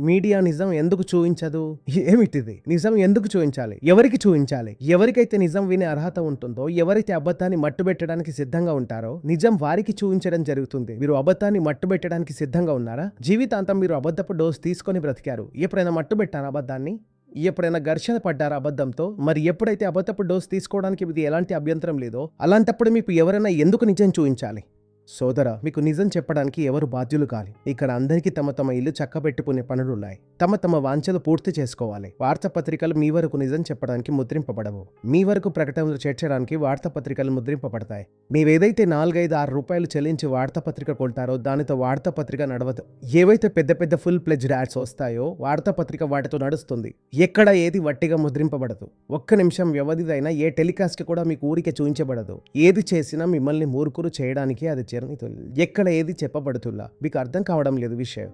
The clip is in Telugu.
మీడియా నిజం ఎందుకు చూయించదు? ఏమిటిది? నిజం ఎందుకు చూయించాలి? ఎవరికి చూయించాలి? ఎవరికైతే నిజం వినే అర్హత ఉంటుందో, ఎవరైతే అబద్ధాన్ని మట్టుబెట్టడానికి సిద్ధంగా ఉంటారో నిజం వారికి చూయించడం జరుగుతుంది. మీరు అబద్ధాన్ని మట్టుబెట్టడానికి సిద్ధంగా ఉన్నారా? జీవితాంతం మీరు అబద్ధపు డోస్ తీసుకొని బ్రతికారు. ఎప్పుడైనా మట్టుబెట్టారా అబద్ధాన్ని? ఎప్పుడైనా ఘర్షణ పడ్డారా అబద్ధంతో? మరి ఎప్పుడైతే అబద్ధపు డోస్ తీసుకోవడానికి ఇది ఎలాంటి అభ్యంతరం లేదో అలాంటప్పుడు మీకు ఎవరైనా ఎందుకు నిజం చూయించాలి? సోదరా, మీకు నిజం చెప్పడానికి ఎవరు బాధ్యులు కాలి. ఇక్కడ అందరికీ తమ తమ ఇల్లు చక్కబెట్టుకునే పనులున్నాయి. తమ తమ వాంఛలు పూర్తి చేసుకోవాలి. వార్తాపత్రికలు మీ వరకు నిజం చెప్పడానికి ముద్రింపబడవు. మీ వరకు ప్రకటనలు చేర్చడానికి వార్తాపత్రికలు ముద్రింపబడతాయి. మీవేదైతే 4-5-6 రూపాయలు చెల్లించి వార్తాపత్రిక కొంటారో దానితో వార్తాపత్రిక నడవదు. ఏవైతే పెద్ద పెద్ద ఫుల్ ప్లెజ్డ్ యాడ్స్ వస్తాయో వార్తాపత్రిక వాటితో నడుస్తుంది. ఎక్కడ ఏది వట్టిగా ముద్రింపబడదు. ఒక్క నిమిషం వ్యవధిదైనా ఏ టెలికాస్ట్ కూడా మీకు ఊరికే చూయించబడదు. ఏది చేసినా మిమ్మల్ని మూర్ఖులు చేయడానికి అది ఎక్కడ ఏది చెప్పబడుతుందా? మీకు అర్థం కావడం లేదు విషయం.